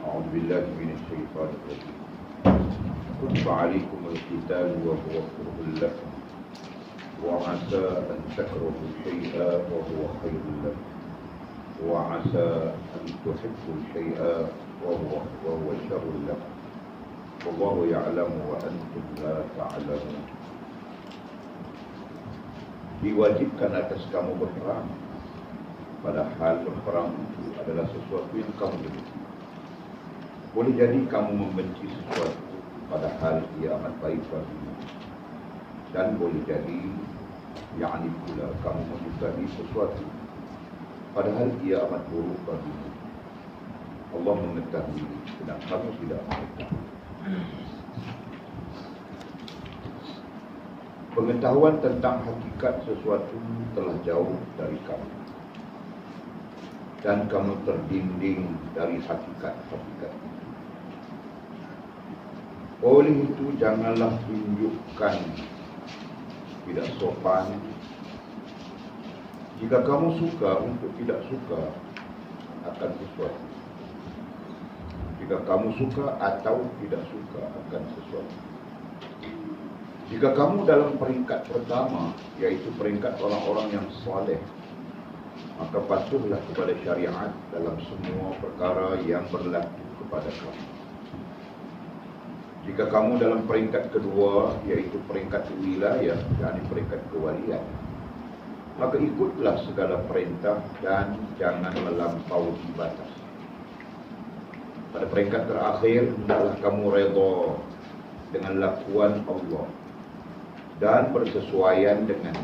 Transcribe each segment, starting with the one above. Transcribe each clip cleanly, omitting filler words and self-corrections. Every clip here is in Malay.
أعوذ بالله من الشيطان الرجيم. كتب عليكم القتال وهو كره لكم وعسى أن تكرهوا شيئا وهو خير لكم وعسى أن تحبوا شيئا وهو شر لكم والله يعلم وأنتم لا تعلمون. Diwajibkan atas kamu berperang, padahal berperang itu adalah sesuatu yang kamu benci. Boleh jadi kamu membenci sesuatu padahal ia amat baik bagimu, dan boleh jadi yakni pula kamu menyukai sesuatu padahal ia amat buruk bagimu. Allah mengetahui sedang kamu tidak mengetahui. Pengetahuan tentang hakikat sesuatu telah jauh dari kamu, dan kamu terdinding dari hakikat-hakikat itu. Oleh itu janganlah tunjukkan tidak sopan. Jika kamu suka untuk tidak suka akan sesuatu, jika kamu suka atau tidak suka akan sesuatu, jika kamu dalam peringkat pertama, yaitu peringkat orang-orang yang saleh, maka patuhlah kepada syariat dalam semua perkara yang berlaku kepada kamu. Jika kamu dalam peringkat kedua, yaitu peringkat wilayah, yakni peringkat kewalian, maka ikutlah segala perintah dan jangan melampaui batas. Pada peringkat terakhir, hendaklah kamu redha dengan lakuan Allah dan bersesuaian dengan,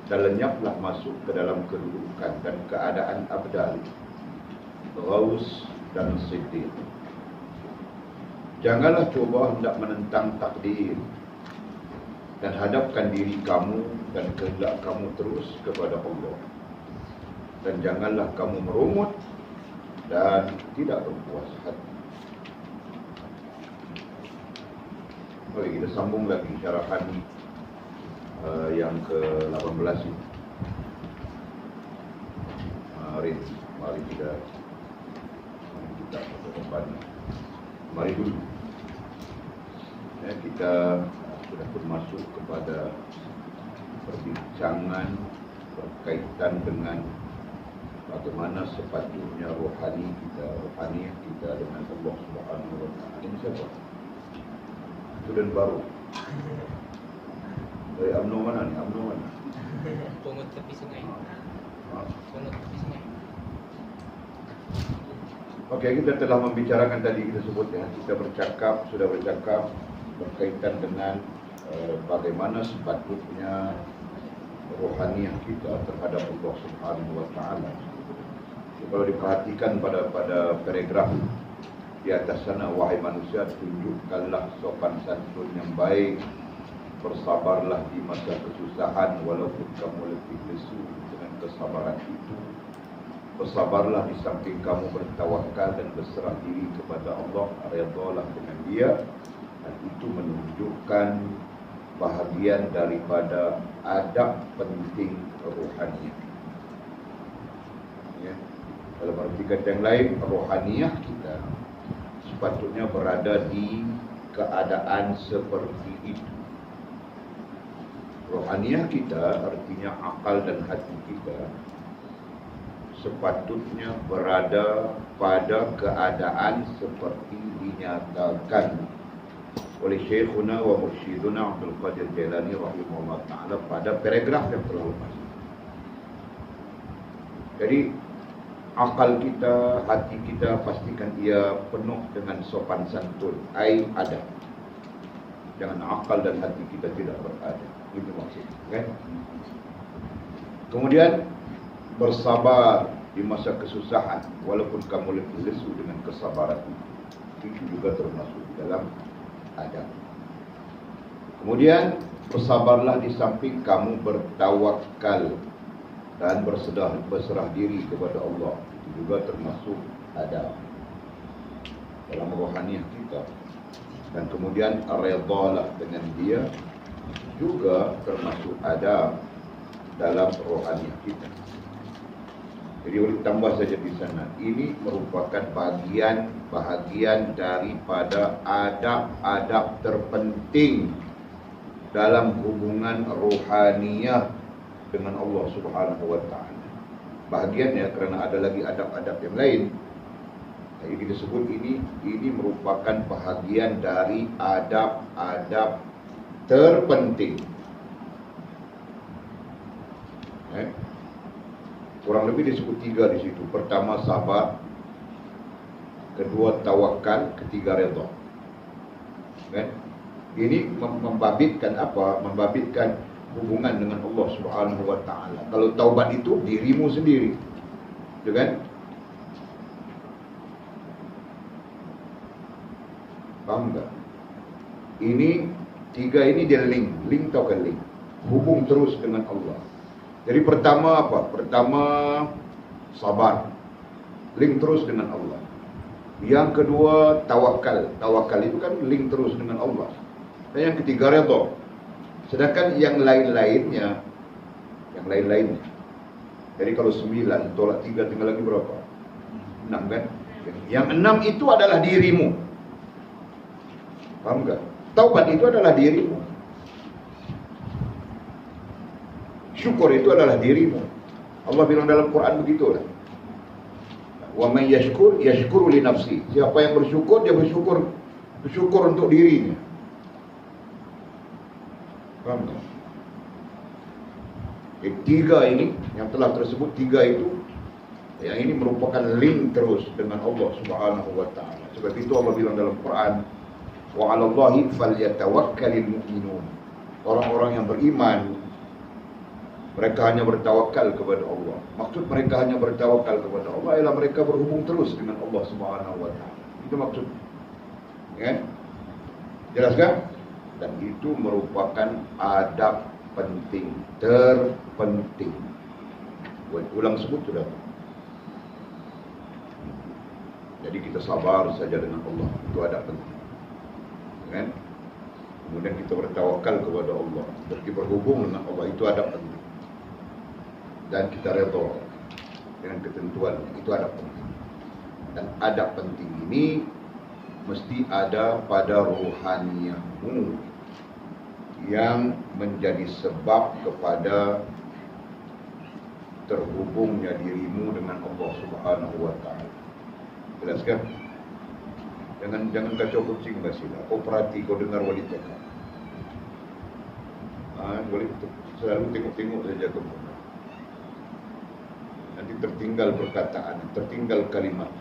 dan lenyaplah masuk ke dalam kedudukan dan keadaan abdal, ghaus dan siddiq. Janganlah coba hendak menentang takdir, dan hadapkan diri kamu dan kehendak kamu terus kepada Allah. Dan janganlah kamu merungut dan tidak berpuas hati. Oke, kita sambung lagi syarahan yang ke-18 ini. Mari kita ke depan. Mari dulu. Kita sudah pun masuk kepada perbincangan berkaitan dengan bagaimana sepatutnya rohaniah kita dengan Allah Subhanahu wa Ta'ala. Ini siapa? Student baru. Dari UMNO mana ni? UMNO mana? Pungut tepi sungai. Pungut tepi sungai. Okey, kita telah membicarakan tadi, kita sebut ya, sudah bercakap berkaitan dengan bagaimana sepatutnya rohaniah kita terhadap Allah Subhanahu wa Ta'ala. Kalau diperhatikan pada paragraf di atas sana, wahai manusia, tunjukkanlah sopan santun yang baik, bersabarlah di masa kesusahan walaupun kamu lebih lesu dengan kesabaran itu. Bersabarlah di samping kamu bertawakal dan berserah diri kepada Allah, redhalah dengan Dia, dan itu menunjukkan bahagian daripada adab penting rohaniah. Ya. Dalam arti kata yang lain, rohaniah kita sepatutnya berada di keadaan seperti itu. Rohaniah kita artinya akal dan hati kita sepatutnya berada pada keadaan seperti dinyatakan oleh Syekhuna wa Mursyiduna Abdul Qadir Jailani rahimahullah ta'ala pada paragraf yang telah lepas. Jadi akal kita, hati kita, pastikan ia penuh dengan sopan santun, adab. Jangan akal dan hati kita tidak beradab. Itu maksudnya, kan? Kemudian bersabar di masa kesusahan walaupun kamu lebih lesu dengan kesabaran itu juga termasuk dalam adab. Kemudian bersabarlah di samping kamu bertawakal dan berserah diri kepada Allah, itu juga termasuk adab dalam rohaniah kita. Dan kemudian redhalah dengan Dia juga termasuk adab dalam rohaniah kita. Jadi boleh tambah saja di sana. Ini merupakan bahagian daripada adab-adab terpenting dalam hubungan rohaniyah dengan Allah Subhanahu wa taala. Bahagiannya kerana ada lagi adab-adab yang lain. Jadi kita sebut ini merupakan bahagian dari adab-adab terpenting. Kurang lebih disebut 3 di situ. Pertama sabar, kedua tawakal, ketiga redha. Kan? Ini membabitkan apa? Membabitkan hubungan dengan Allah Subhanahu wa taala. Kalau taubat itu dirimu sendiri. Ya kan? Faham tak? Ini 3 ini dia link tau kan link. Hubung terus dengan Allah. Jadi pertama apa? Pertama sabar. Link terus dengan Allah. Yang kedua tawakal. Tawakal itu kan link terus dengan Allah. Dan yang ketiga redha. Sedangkan yang lain-lainnya, jadi kalau 9 tolak 3 tinggal lagi berapa? 6 kan? Yang 6 itu adalah dirimu. Paham tak? Taubat itu adalah dirimu. Syukur itu adalah dirimu. Allah bilang dalam Quran begitulah. Wa man yashkur yashkuru li nafsi. Siapa yang bersyukur, dia bersyukur untuk dirinya. Paham tak? Tiga ini yang telah tersebut, 3 itu yang ini merupakan link terus dengan Allah Subhanahu wa taala. Sebab itu Allah bilang dalam Quran, wa 'alallahi falyatawakkalul mu'minun. Orang-orang yang beriman mereka hanya bertawakal kepada Allah. Maksud mereka hanya bertawakal kepada Allah ialah mereka berhubung terus dengan Allah Subhanahu wa taala. Itu maksud. Ya? Jelas kan? Dan itu merupakan adab penting, terpenting. Buat ulang sebut sudah. Jadi kita sabar saja dengan Allah. Itu adab penting. Kan? Kemudian kita bertawakal kepada Allah, berarti berhubung dengan Allah, itu adab penting. Dan kita redha dengan ketentuan, itu adab penting. Dan adab penting ini mesti ada pada rohaniyahmu yang menjadi sebab kepada terhubungnya dirimu dengan Allah Subhanahu wa taala. Jelas kan? Jangan kacau kucing basilah. Kau perhati, kau dengar wali cakap. Boleh selalu tengok-tengok saja ke bawah. Nanti tertinggal perkataan, tertinggal kalimat.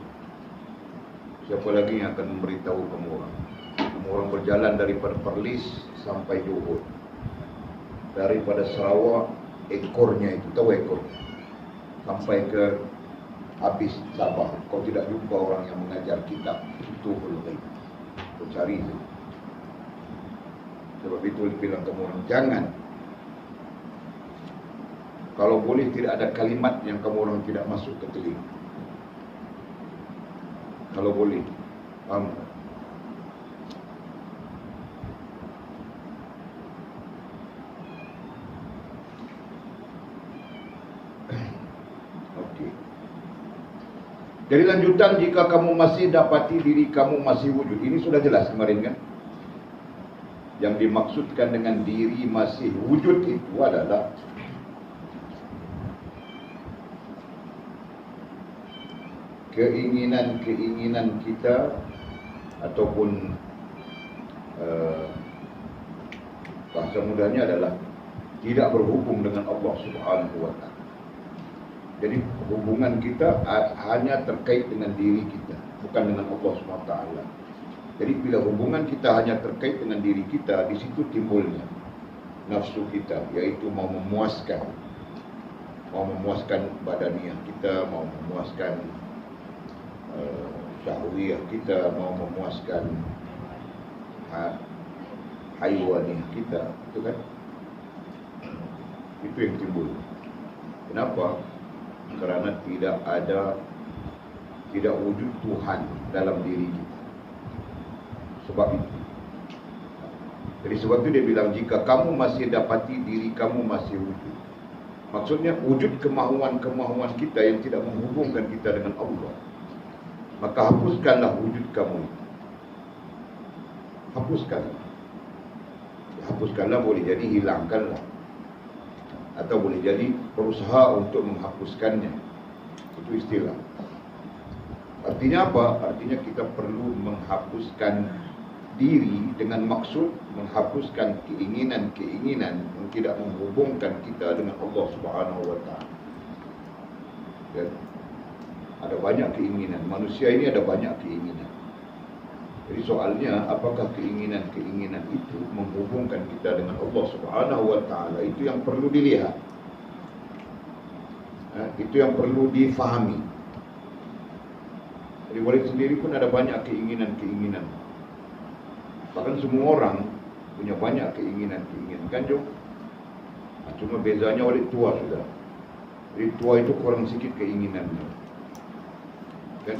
Siapa lagi yang akan memberitahu kamu orang? Kamu orang berjalan daripada Perlis sampai Johor, daripada Sarawak ekornya itu, tahu ekor, sampai ke habis Sabah. Kau tidak jumpa orang yang mengajar kitab itu belum. Kau cari itu. Sebab itu bilang kamu orang jangan. Kalau boleh tidak ada kalimat yang kamu orang tidak masuk ke telinga. Kalau boleh. Faham? Okey. Jadi lanjutan, jika kamu masih dapati diri kamu masih wujud. Ini sudah jelas kemarin kan? Yang dimaksudkan dengan diri masih wujud itu adalah keinginan kita ataupun bahasa mudahnya adalah tidak berhubung dengan Allah Subhanahu wa taala. Jadi hubungan kita hanya terkait dengan diri kita, bukan dengan Allah Subhanahu wa taala. Jadi bila hubungan kita hanya terkait dengan diri kita, di situ timbulnya nafsu kita, yaitu mau memuaskan badaniah kita, mau memuaskan syahwiyah kita, mau memuaskan haywaniah kita, itu kan? Itu yang timbul. Kenapa? Kerana tidak wujud Tuhan dalam diri kita. Sebab itu. Jadi sebab itu dia bilang, jika kamu masih dapati diri kamu masih wujud, Maksudnya wujud kemahuan-kemahuan kita yang tidak menghubungkan kita dengan Allah. Maka hapuskanlah wujud kamu. Hapuskanlah. Hapuskanlah boleh jadi hilangkanlah. Atau boleh jadi berusaha untuk menghapuskannya. Itu istilah. Artinya apa? Artinya kita perlu menghapuskan diri dengan maksud menghapuskan keinginan-keinginan yang tidak menghubungkan kita dengan Allah Subhanahu wa taala. Ya. Ada banyak keinginan. Manusia ini ada banyak keinginan. Jadi soalnya apakah keinginan-keinginan itu menghubungkan kita dengan Allah Subhanahu wa taala? Itu yang perlu dilihat. Itu yang perlu difahami. Jadi Walid sendiri pun ada banyak keinginan-keinginan. Bahkan semua orang punya banyak keinginan-keinginan, kan Jo? Cuma bezanya Walid tua sudah. Jadi tua itu kurang sikit keinginannya, kan?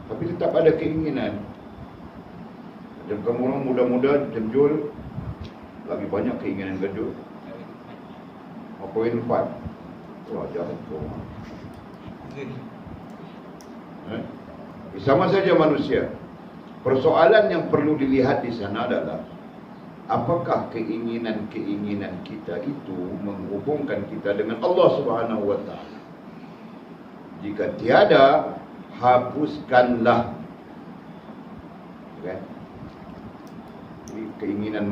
Tapi tetap ada keinginan. Macam kamu orang muda-muda, Jol, lagi banyak keinginan kan Jo? 4.4. Wah, jahat kau. Sama saja manusia. Persoalan yang perlu dilihat di sana adalah apakah keinginan-keinginan kita itu menghubungkan kita dengan Allah Subhanahu wa taala. Jika tiada, hapuskanlah. Okay? Jadi keinginan